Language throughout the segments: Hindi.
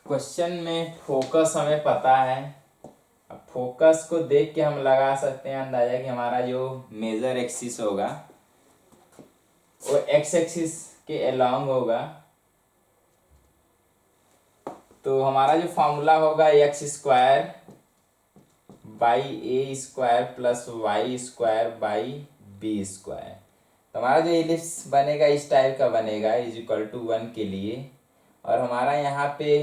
क्वेश्चन में फोकस हमें पता है। अब फोकस को देख के हम लगा सकते हैं अंदाजा कि हमारा जो मेजर एक्सिस होगा वो एक्स एक्सिस के अलोंग होगा। तो हमारा जो फॉर्मूला होगा x square by a square plus y square by b square. तो हमारा जो एलिप्स बनेगा इस टाइप का बनेगा इज इक्वल टू 1 के लिए। और हमारा यहाँ पे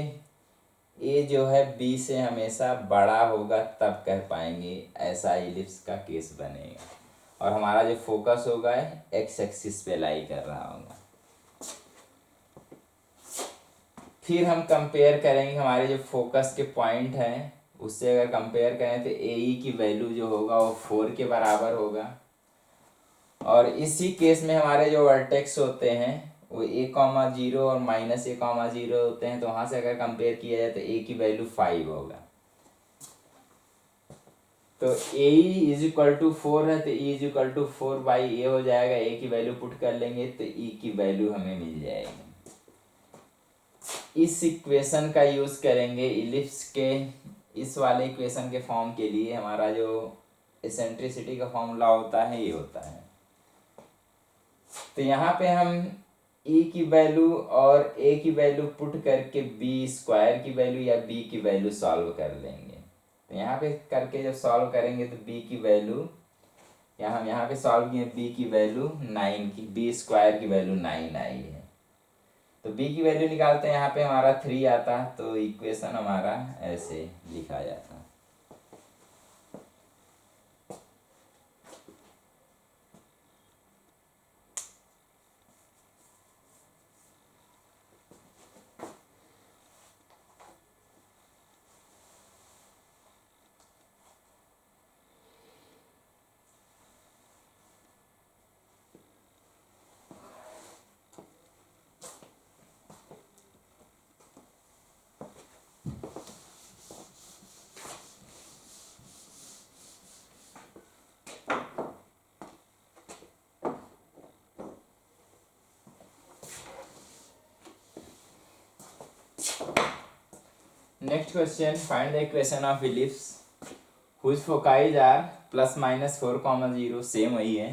ए जो है बी से हमेशा बड़ा होगा तब कह पाएंगे ऐसा एलिप्स का केस बनेगा। और हमारा जो फोकस होगा एक्स एक्सिस पे लाई कर रहा होगा। फिर हम कंपेयर करेंगे हमारे जो फोकस के पॉइंट हैं उससे अगर कंपेयर करें तो ए ई की वैल्यू जो होगा वो 4 के बराबर होगा। और इसी केस में हमारे जो वर्टेक्स होते हैं वो a,0 और -a,0 होते हैं। तो वहाँ से अगर कंपेयर किया जाए तो a की वैल्यू 5 होगा। तो ए इज इक्वल टू 4 है तो e is equal to 4/a हो जाएगा। a की वैल्यू पुट कर लेंगे तो e की वैल्यू हमें मिल जाएगी। इस इक्वेशन का यूज करेंगे इलिप्स के इस वाले इक्वेशन के फॉर्म के लिए। हमारा जो एसेंट्रिसिटी का फॉर्मूला होता है ये होता है। तो यहाँ पे हम e की वैल्यू और a की वैल्यू पुट करके b स्क्वायर की वैल्यू या b की वैल्यू सॉल्व कर लेंगे। तो यहाँ पे करके जब सॉल्व करेंगे तो b की वैल्यू हम यहाँ पे सॉल्व किए b की वैल्यू 9 की b स्क्वायर की वैल्यू 9 आई है। तो b की वैल्यू निकालते हैं यहाँ पे हमारा 3 आता है। तो इक्वेशन हमारा ऐसे लिखा जाता है। Next question, find the equation of ellipse whose foci are ±4, 0। Same वही है।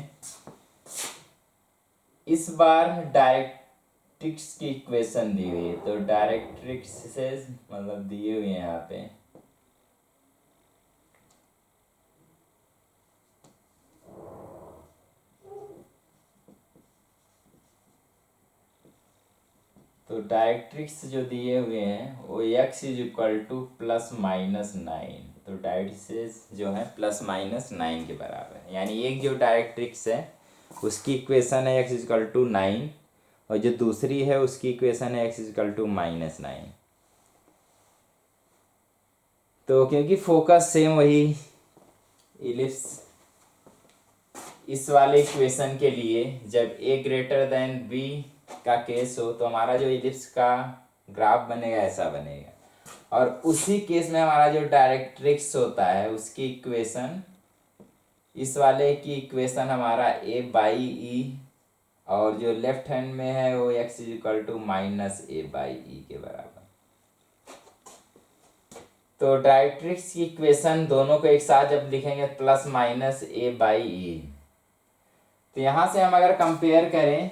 इस बार डायरेक्ट्रिक्स की इक्वेशन दी हुई है। तो डायरेक्ट्रिक्स से मतलब दिए हुए हैं यहाँ पे। तो डायरेक्ट्रिक्स जो दिए हुए हैं वो x इज इक्वल टू ±9। तो डायरेक्ट्रिक्स जो है ±9 के बराबर है। यानी एक जो डायरेक्ट्रिक्स है उसकी इक्वेशन है x इज इक्वल टू 9 और जो दूसरी है उसकी इक्वेशन है x इज इक्वल टू -9। तो क्योंकि फोकस सेम वही इलिप्स इस वाले इक्वेशन के लिए जब a ग्रेटर देन b का केस हो तो हमारा जो इलिप्स का ग्राफ बनेगा ऐसा बनेगा। और उसी केस में हमारा जो डायरेक्ट्रिक्स होता है उसकी इक्वेशन इस वाले की इक्वेशन हमारा a/e और जो लेफ्ट हैंड में है वो x is equal to -a/e के बराबर। तो डायरेक्ट्रिक्स की इक्वेशन दोनों को एक साथ जब लिखेंगे +-a/e। तो यहाँ से हम अगर कंपेयर करें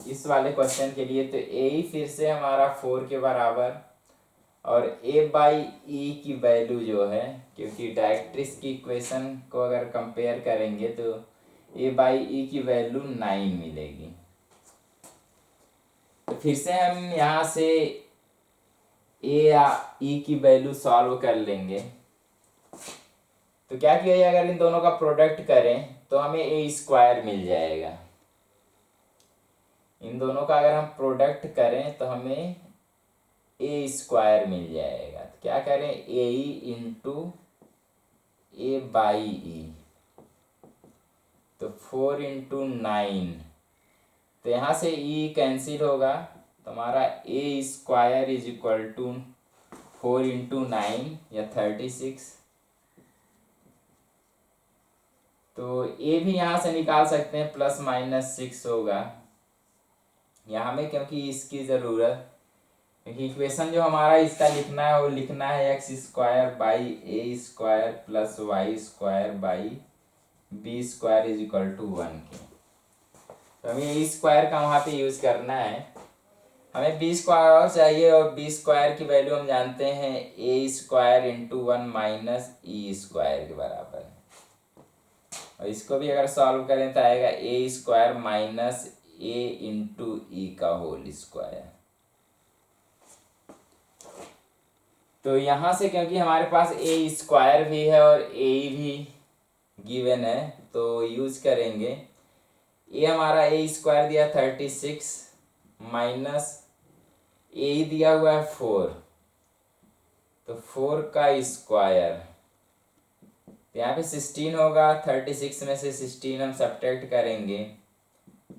इस वाले क्वेश्चन के लिए तो a फिर से हमारा 4 के बराबर और a/e की वैल्यू जो है क्योंकि डायरेक्ट्रिक्स की इक्वेशन को अगर कंपेयर करेंगे तो a/e की वैल्यू 9 मिलेगी। तो फिर से हम यहाँ से a या e की वैल्यू सॉल्व कर लेंगे। तो क्या किया जाए अगर इन दोनों का प्रोडक्ट करें तो हमें a स्क्वायर मिल जाएगा। इन दोनों का अगर हम प्रोडक्ट करें तो हमें a स्क्वायर मिल जाएगा। तो क्या करें a इंटू a/e तो 4 इंटू 9। तो यहाँ से e कैंसिल होगा तो हमारा a square is equal to 4 into 9 या 36। तो a भी यहाँ से निकाल सकते हैं ±6 होगा। यहाँ में क्योंकि इसकी ज़रूरत क्योंकि इक्वेशन जो हमारा इसका लिखना है वो लिखना है x square by a square plus y square by b square is equal to 1 की। तो हमें ए स्क्वायर का वहाँ पे यूज करना है। हमें बी स्क्वायर और चाहिए, और बी स्क्वायर की वैल्यू हम जानते हैं ए square into 1 minus e square के बराबर है। और इसको भी अगर सॉल्व करें तो आएगा ए स्क्वायर माइनस ए इंटू ई का होल स्क्वायर। तो यहाँ से क्योंकि हमारे पास ए स्क्वायर भी है और ए भी गिवन है, तो यूज करेंगे ए हमारा ए स्क्वायर दिया 36 माइनस ए दिया हुआ है 4, तो 4 का स्क्वायर, तो यहाँ पे 16 होगा। 36 में से 16 हम सब्ट्रैक्ट करेंगे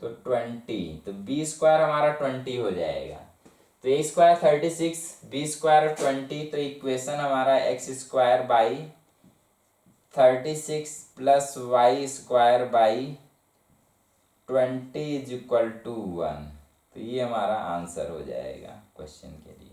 तो 20, तो बी स्क्वायर हमारा 20 हो जाएगा। तो ए स्क्वायर 36, बी स्क्वायर 20, तो इक्वेशन हमारा x square by 36 plus y square by 20 is equal to 1। तो ये हमारा आंसर हो जाएगा क्वेश्चन के लिए।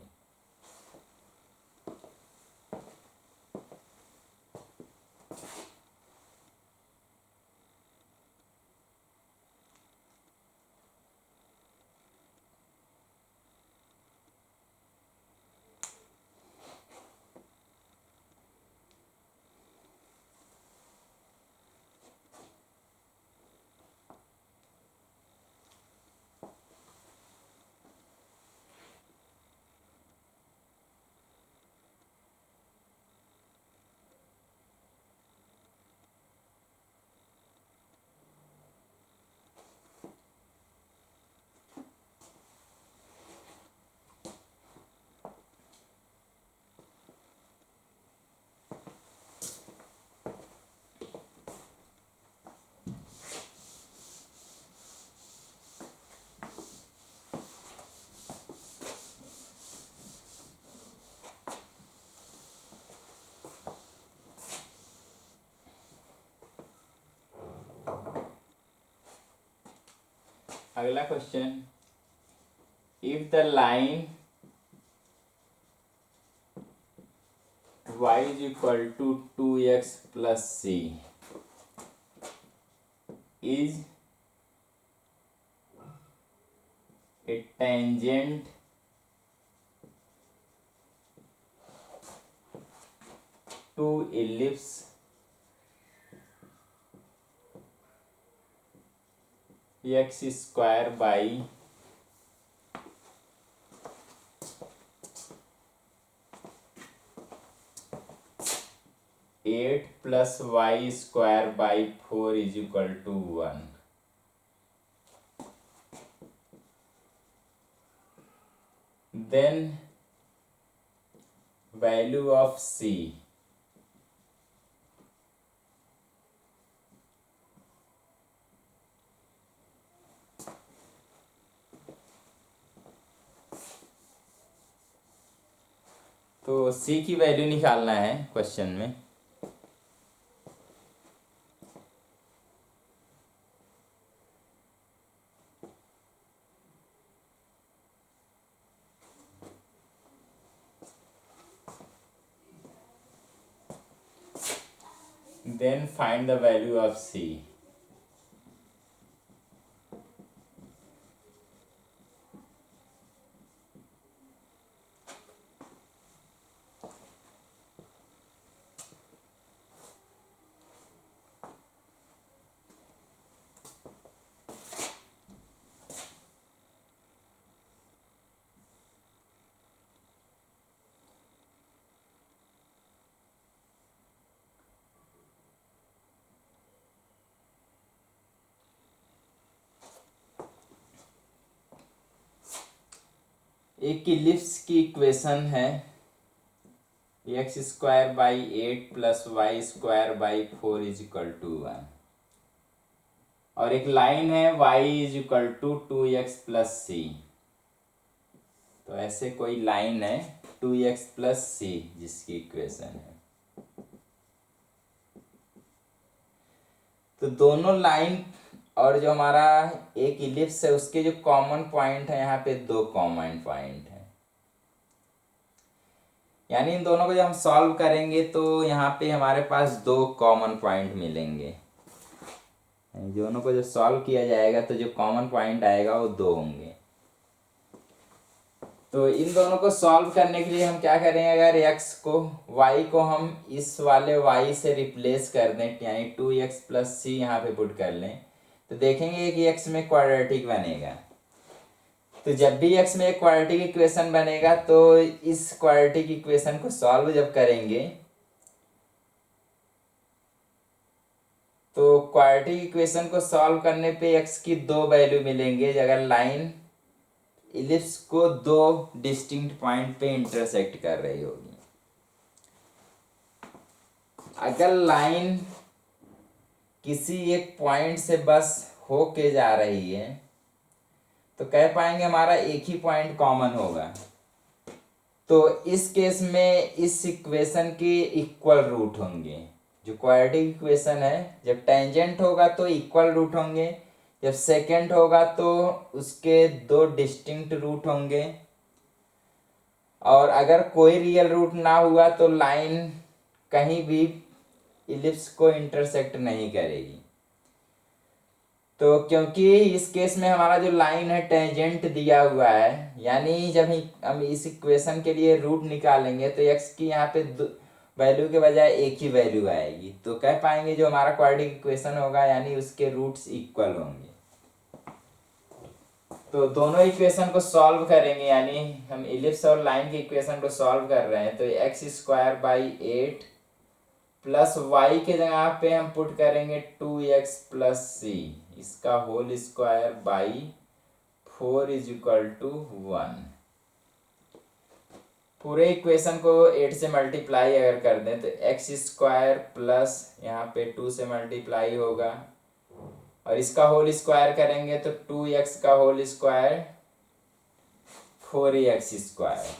अगला question, if the line y is equal to 2x plus c is a tangent to ellipse x square by 8 plus y square by 4 is equal to 1, then value of c तो c की वैल्यू निकालना है क्वेश्चन में। Then find the value of c. एक इलिप्स की इक्वेशन है x square by 8 plus y square by 4 is equal to 1, और एक लाइन है y is equal to 2x plus C. तो ऐसे कोई लाइन है 2x प्लस सी जिसकी इक्वेशन है। तो दोनों लाइन और जो हमारा एक इलिप्स है उसके जो कॉमन पॉइंट है, यहाँ पे 2 कॉमन पॉइंट है। यानी इन दोनों को जब हम सॉल्व करेंगे तो यहाँ पे हमारे पास दो कॉमन पॉइंट मिलेंगे। दोनों को जब सॉल्व किया जाएगा तो जो कॉमन पॉइंट आएगा वो दो होंगे। तो इन दोनों को सॉल्व करने के लिए हम क्या करेंगे, अगर x को y को हम इस वाले y से रिप्लेस कर दें, यानी 2x प्लस सी यहाँ पे पुट कर लें, तो देखेंगे कि x में क्वाड्रेटिक बनेगा। तो जब भी x में एक क्वाड्रेटिक इक्वेशन बनेगा तो इस क्वाड्रेटिक इक्वेशन को सॉल्व जब करेंगे तो क्वाड्रेटिक इक्वेशन को सॉल्व करने पे x की दो वैल्यू मिलेंगे अगर लाइन इलिप्स को दो डिस्टिंक्ट पॉइंट पे इंटरसेक्ट कर रही होगी। अगर लाइन किसी एक पॉइंट से बस होके जा रही है तो कह पाएंगे हमारा एक ही पॉइंट कॉमन होगा। तो इस केस में इस इक्वेशन के इक्वल रूट होंगे। जो क्वाड्रेटिक इक्वेशन है जब टेंजेंट होगा तो इक्वल रूट होंगे, जब सेकेंड होगा तो उसके दो डिस्टिंक्ट रूट होंगे, और अगर कोई रियल रूट ना हुआ तो लाइन कहीं भी इलिप्स को इंटरसेक्ट नहीं करेगी। तो क्योंकि इस केस में हमारा जो लाइन है टेंजेंट दिया हुआ है, यानी जब हम इस इक्वेशन के लिए रूट निकालेंगे तो x की यहाँ पे वैल्यू के बजाय एक ही वैल्यू आएगी। तो कह पाएंगे जो हमारा क्वाड्रेटिक इक्वेशन होगा यानी उसके रूट्स इक्वल होंगे। तो दोनों इक्वेशन को सॉल्व करेंगे, यानी हम इलिप्स और लाइन की इक्वेशन को सॉल्व कर रहे हैं। तो x square by 8 plus y के जगह पे हम पुट करेंगे 2x प्लस सी, इसका whole square by 4 is equal to 1। पूरे इक्वेशन को 8 से मल्टीप्लाई अगर कर दें तो एक्स स्क्वायर प्लस यहाँ पे 2 से मल्टीप्लाई होगा, और इसका होल स्क्वायर करेंगे तो 2x का होल स्क्वायर 4x स्क्वायर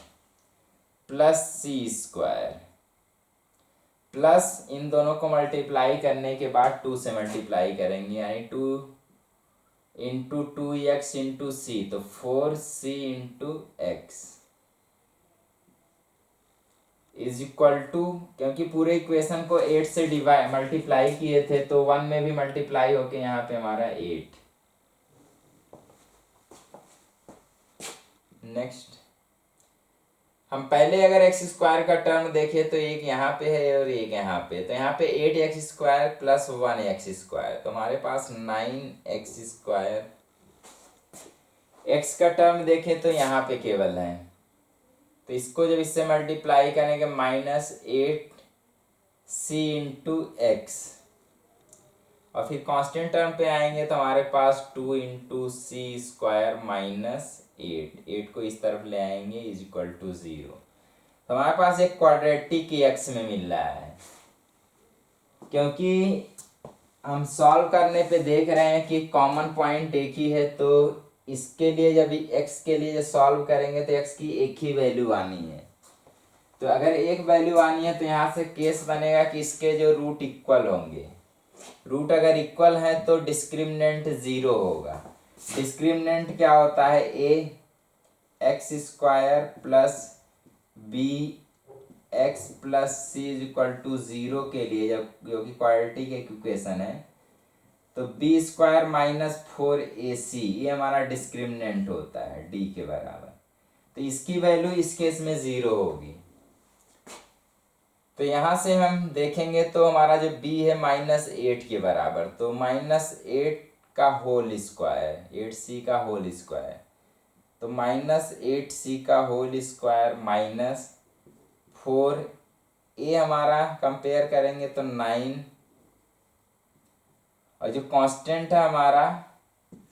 प्लस सी स्क्वायर, प्लस इन दोनों को मल्टीप्लाई करने के बाद 2 से मल्टीप्लाई करेंगे, यानी 2 इंटू 2x इंटू सी, तो 4c into x is equal to, क्योंकि पूरे इक्वेशन को 8 से डिवाइड मल्टीप्लाई किए थे तो 1 में भी मल्टीप्लाई होके यहाँ पे हमारा 8। नेक्स्ट हम पहले अगर एक्स स्क्वायर का टर्म देखें तो एक यहाँ पे है और एक यहाँ पे, तो यहाँ पे 8x square plus 1x square, तो हमारे पास 9x स्क्वायर। x का टर्म देखें तो यहाँ पे केवल है, तो इसको जब इससे मल्टीप्लाई करेंगे -8c इंटू एक्स, और फिर कांस्टेंट टर्म पे आएंगे तो हमारे पास 2 इंटू सी स्क्वायर माइनस 8 को इस तरफ ले आएंगे इज इक्वल टू 0। तो हमारे पास एक क्वाड्रेटिक एक्स में मिल रहा है। क्योंकि हम सॉल्व करने पे देख रहे हैं कि कॉमन पॉइंट एक ही है, तो इसके लिए जब x के लिए जब सॉल्व करेंगे तो x की एक ही वैल्यू आनी है। तो अगर एक वैल्यू आनी है तो यहाँ से केस बनेगा कि इसके जो रूट इक्वल होंगे। रूट अगर इक्वल है तो डिस्क्रिमिनेंट 0 होगा। डिस्क्रिमिनेंट क्या होता है, a x square plus b x plus c is equal to 0 के लिए, जब जो कि क्वाड्रेटिक इक्वेशन है, तो बी स्क्वायर माइनस 4ac ये हमारा डिस्क्रिमिनेंट होता है डी के बराबर। तो इसकी वैल्यू इस केस में 0 होगी। तो यहाँ से हम देखेंगे तो हमारा जो b है -8 के बराबर, तो -8 का होल स्क्वायर 8c का होल स्क्वायर, तो -8c का होल स्क्वायर माइनस 4 ये हमारा कंपेयर करेंगे तो 9, और जो कांस्टेंट है हमारा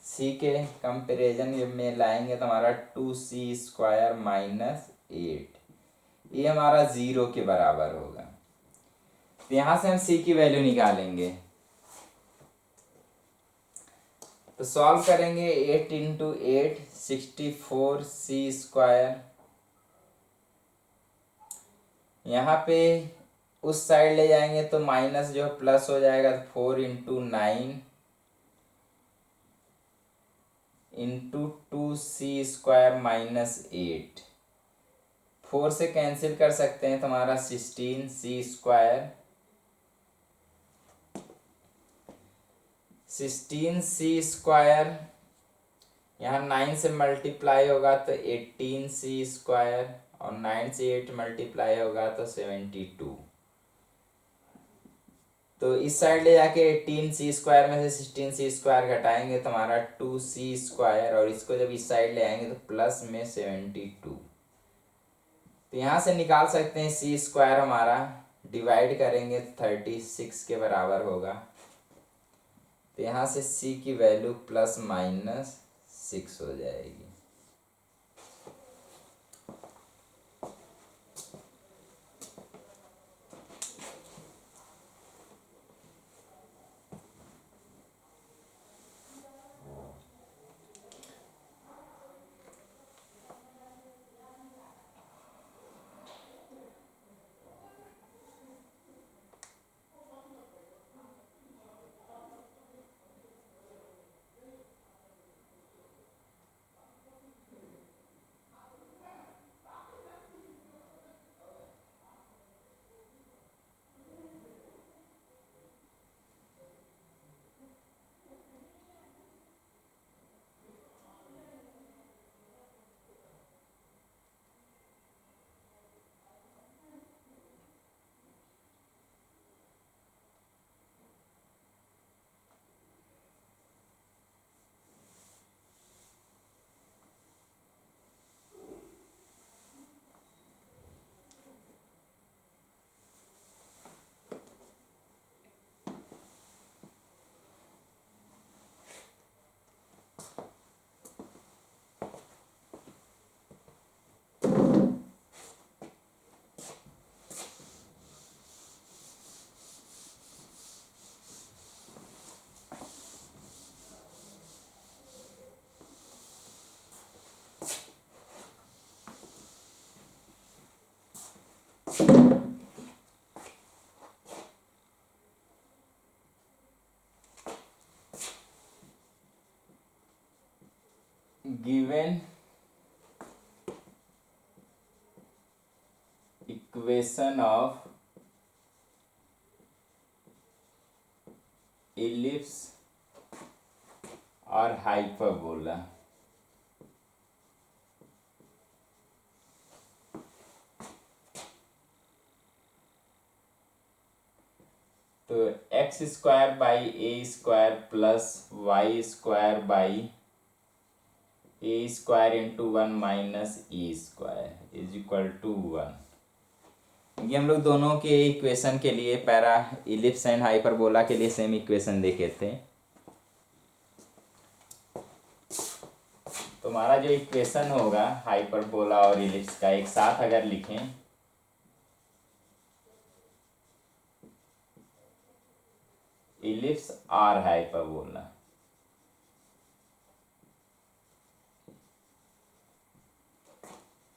c के कंपेरिजन में लाएंगे तो हमारा 2c स्क्वायर माइनस 8 ये हमारा 0 के बराबर होगा। तो यहाँ से हम c की वैल्यू निकालेंगे, तो सॉल्व करेंगे 8 इंटू 8 64c स्क्वायर। यहाँ पे उस साइड ले जाएंगे तो माइनस जो प्लस हो जाएगा, 4 into 9 into 2c square minus 8, 4 से कैंसिल कर सकते हैं, तुम्हारा 16c², 16c², यहाँ 9 से मल्टीप्लाई होगा तो 18c², और 9 से 8 मल्टीप्लाई होगा तो 72। तो इस साइड ले जाके 18c² में से 16c² घटाएंगे तो हमारा 2c², और इसको जब इस साइड ले आएंगे तो प्लस में 72। तो यहाँ से निकाल सकते हैं c² हमारा, डिवाइड करेंगे तो 36 के बराबर होगा। तो यहाँ से c की वैल्यू ±6 हो जाएगी। Given equation of ellipse और hyperbola, तो x² by a² plus y² by a² into 1 minus e² is equal to 1। ये हम लोग दोनों के इक्वेशन के लिए पैरा इलिप्स एंड हाइपरबोला के लिए सेम इक्वेशन देखे थे। तो हमारा जो इक्वेशन होगा हाइपरबोला और इलिप्स का एक साथ अगर लिखें, इलिप्स आर हाइपरबोला,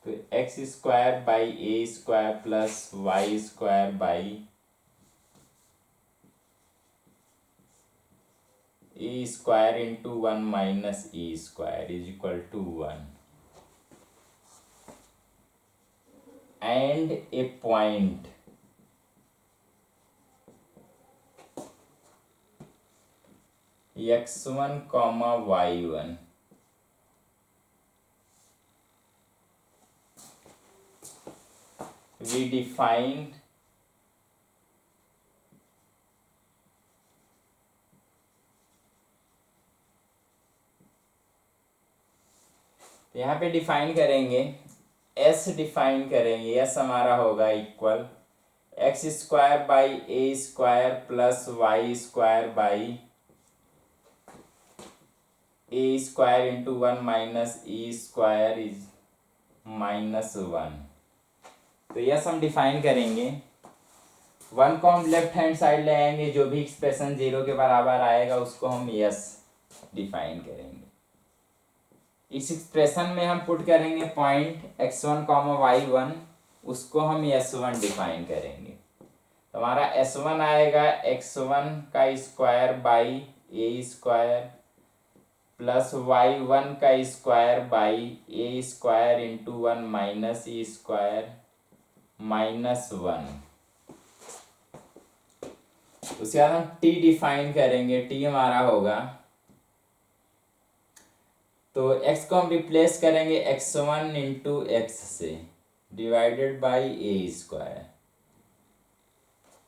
तो x² by a² plus y² by a² into 1 minus e² is equal to 1। And a point x1, y1 we define यहाँ पे डिफाइन करेंगे, s डिफाइन करेंगे, s हमारा होगा equal x² by a² plus y² by a² into 1 minus e² is -1। तो यस हम डिफाइन करेंगे, 1 को हम लेफ्ट हैंड साइड ले आएंगे, जो भी एक्सप्रेशन 0 के बराबर आएगा उसको हम यस डिफाइन करेंगे। इस एक्सप्रेशन में हम पुट करेंगे पॉइंट x1, y1, उसको हम s1 डिफाइन करेंगे। तो हमारा s1 आएगा x1 का square by a² plus y one का square by a square into one minus e square minus one. उसके बाद हम टी डिफाइन करेंगे। टी हमारा होगा, तो x को हम रिप्लेस करेंगे x1 इंटू एक्स से divided by a square,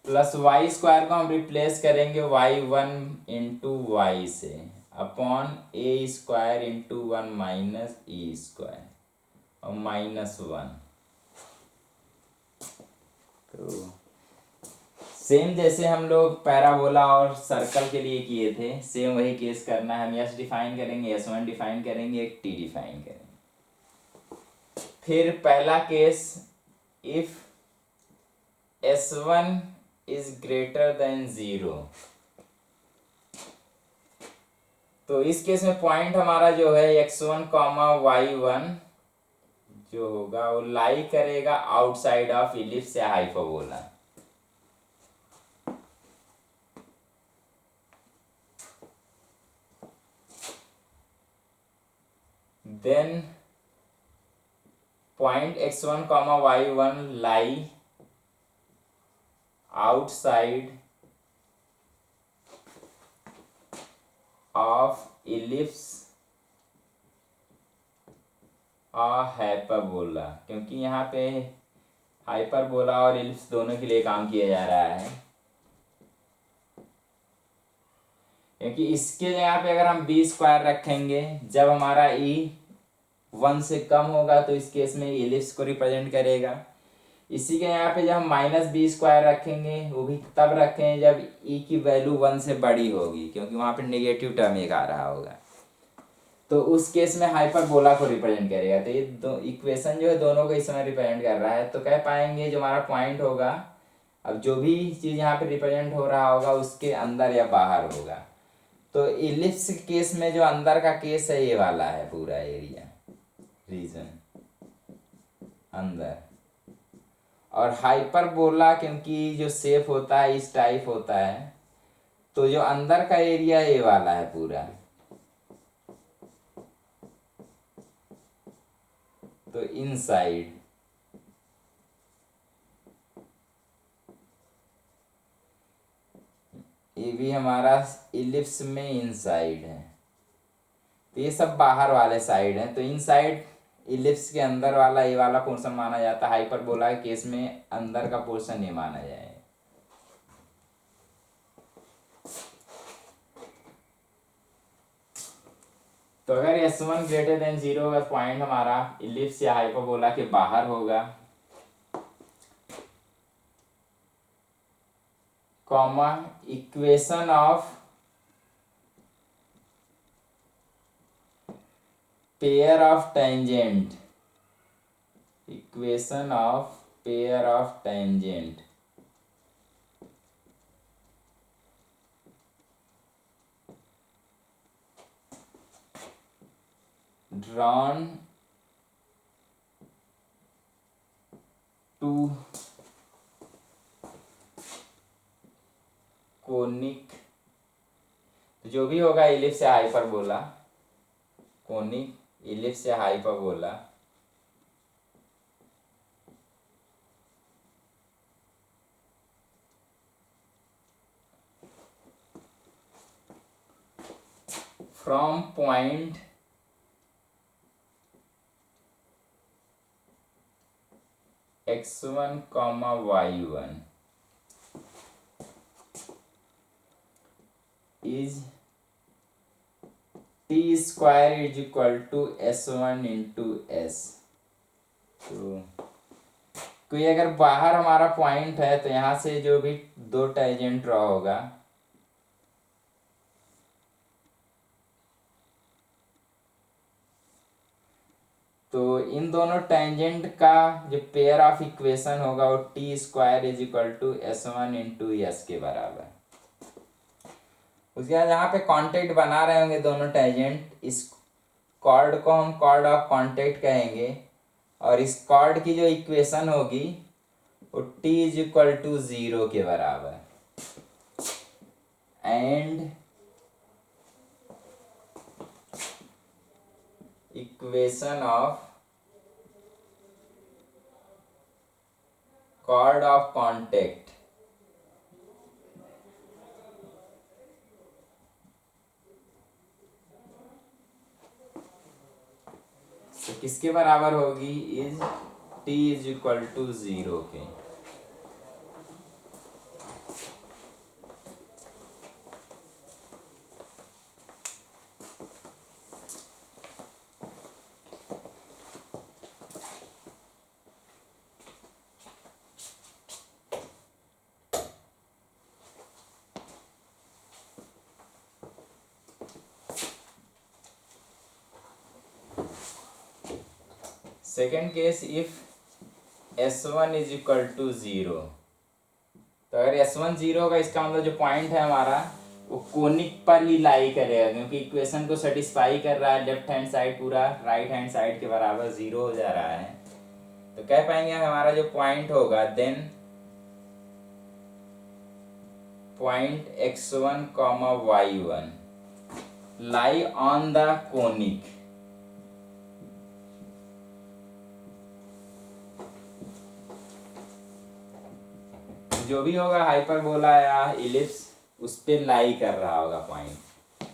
plus y square को हम रिप्लेस करेंगे y1 इंटू वाई से upon a square into one minus e square और माइनस वन। तो सेम जैसे हम लोग पैराबोला और सर्कल के लिए किए थे, सेम वही केस करना है। हम यस डिफाइन करेंगे, s1 डिफाइन करेंगे, एक टी डिफाइन करेंगे। फिर पहला case, if s1 is greater than 0, तो इस केस में पॉइंट हमारा जो है x1 कॉमा y1 जो होगा वो लाई करेगा आउटसाइड ऑफ इलिप्स या hyperbola. then point x1 comma y1 lie outside of ellipse or hyperbola, क्योंकि यहाँ पे हाइपरबोला और इलिप्स दोनों के लिए काम किया जा रहा है। क्योंकि इसके जगह पे अगर हम बी स्क्वायर रखेंगे, जब हमारा ई 1 से कम होगा तो इस केस में इलिप्स को रिप्रेजेंट करेगा। इसी के यहाँ पे जब हम माइनस बी स्क्वायर रखेंगे, वो भी तब रखें जब ई की वैल्यू 1 से बड़ी होगी, क्योंकि वहाँ पे नेगेटिव टर्म एक आ रहा होगा, तो उस केस में हाइपरबोला को रिप्रेजेंट करेगा। तो ये दो इक्वेशन जो है दोनों को इस समय रिप्रेजेंट कर रहा है। तो कह पाएंगे जो हमारा पॉइंट होगा, अब जो भी चीज़ यहाँ पे रिप्रेजेंट हो रहा होगा उसके अंदर या बाहर होगा। तो इलिप्स केस में जो अंदर का केस है ये वाला है, पूरा एरिया रीजन अंदर। और हाइपरबोला क्योंकि जो शेप होता है इस टाइप होता है, तो जो अंदर का एरिया ये वाला है पूरा। तो इनसाइड, ये भी हमारा इलिप्स में इनसाइड है। तो ये सब बाहर वाले साइड हैं। तो इनसाइड इलिप्स के अंदर वाला ये वाला पोर्शन माना जाता है। हाइपरबोला के केस में अंदर का पोर्शन नहीं माना जाए। तो अगर s1 ग्रेटर देन 0 होगा, पॉइंट हमारा इलिप्स या हाइपरबोला के बाहर होगा, comma equation of pair of tangent, equation of pair of tangent drawn to conic, जो भी होगा इलिप्स या हाइपरबोला, कोनिक इलिप्स या hyperbola from point x1 comma y1 is T square is equal to s1 into S. तो कोई अगर बाहर हमारा पॉइंट है तो यहाँ से जो भी दो टेंजेंट ड्रॉ होगा, तो इन दोनों टेंजेंट का जो पेयर ऑफ इक्वेशन होगा वो T square is equal to s1 into S के बराबर। उसके बाद यहाँ पे कांटेक्ट बना रहे होंगे दोनों टेंजेंट, इस कॉर्ड को हम कॉर्ड ऑफ कांटेक्ट कहेंगे, और इस कॉर्ड की जो इक्वेशन होगी वो t इज इक्वल टू 0 के बराबर। And equation of chord of contact तो किसके बराबर होगी, is T is equal to 0 के। Second case, if S1 is equal to 0, तो अगर S1 0 होगा इसका मतलब जो पॉइंट है हमारा वो कोनिक पर ही लाई करेगा, क्योंकि इक्वेशन को सेटिस्फाई कर रहा है। लेफ्ट हैंड साइड पूरा राइट हैंड साइड के बराबर 0 हो जा रहा है, तो कह पाएंगे हमारा जो पॉइंट होगा then point x1, y1 lie on the conic. जो भी होगा हाइपरबोला या इलिप्स उस पे लाई कर रहा होगा पॉइंट।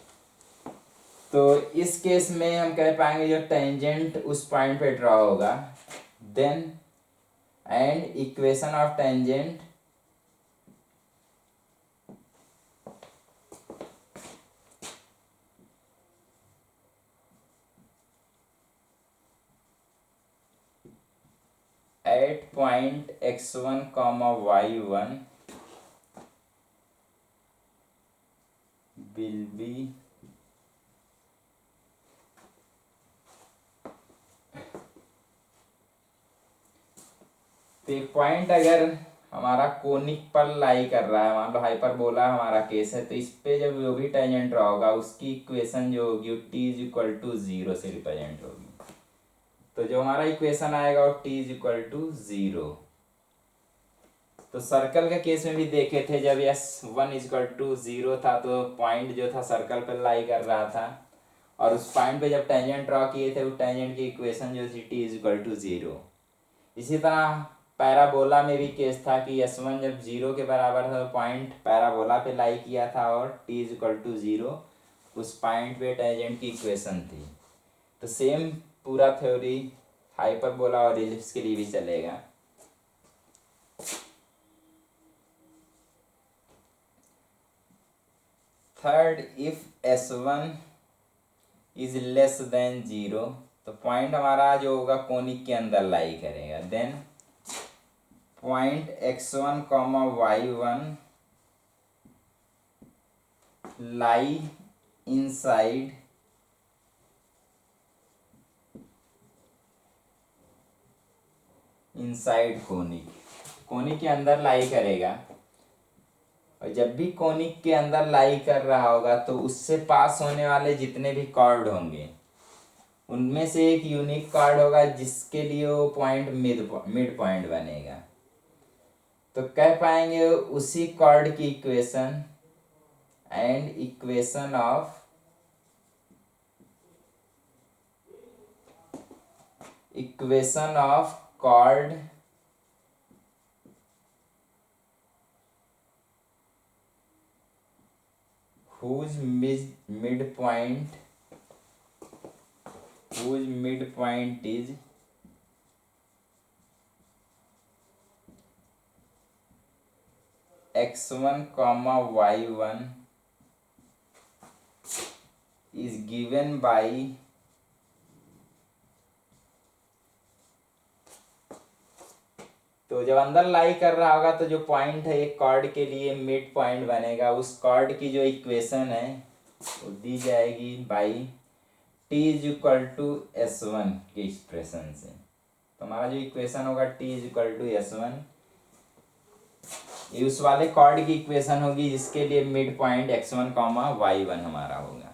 तो इस केस में हम कह पाएंगे जो टेंजेंट उस पॉइंट पे ड्रॉ होगा then and equation of tangent at point x1, y1 will be तो पॉइंट अगर हमारा कोनिक पर लाई कर रहा है, मान लो हाइपरबोला हमारा केस है, तो इस पे जब जो भी टेंजेंट ड्रॉ होगा उसकी इक्वेशन जो होगी t इज इक्वल टू 0 से रिप्रेजेंट होगी। तो जो हमारा इक्वेशन आएगा वो t इज इक्वल टू 0। तो सर्कल के केस में भी देखे थे, जब S1 इज इक्वल टू 0 था तो पॉइंट जो था सर्कल पर लाई कर रहा था, और उस पॉइंट पे जब टेंजेंट ड्रॉ किए थे वो टेंजेंट की इक्वेशन जो थी t इज इक्वल टू 0। इसी तरह पैराबोला में भी केस था कि S1 जब 0 के बराबर था तो पॉइंट पैराबोला पे लाई किया था और t इज इक्वल टू 0 उस पॉइंट पे टेंजेंट की इक्वेशन थी। तो सेम पूरा थ्योरी हाइपरबोला और इलिप्स के लिए भी चलेगा। Third, if S1 is less than 0, तो पॉइंट हमारा जो होगा कोनिक के अंदर लाई करेगा। Then point x1, y1 lie inside conic के अंदर लाई करेगा। और जब भी कोनिक के अंदर लाई कर रहा होगा तो उससे पास होने वाले जितने भी कॉर्ड होंगे उनमें से एक यूनिक कॉर्ड होगा जिसके लिए वो पॉइंट मिड पॉइंट बनेगा। तो कह पाएंगे उसी कॉर्ड की equation and equation of chord whose midpoint is x1, y1 is given by तो जब अंदर लाई कर रहा होगा तो जो पॉइंट है एक कॉर्ड के लिए मिड पॉइंट बनेगा, उस कॉर्ड की जो इक्वेशन है वो दी जाएगी by t is equal to S1 के एक्सप्रेशन से। तो हमारा जो इक्वेशन होगा t is equal to S1, ये उस वाले कॉर्ड की इक्वेशन होगी जिसके लिए मिड पॉइंट x1, y1 हमारा होगा।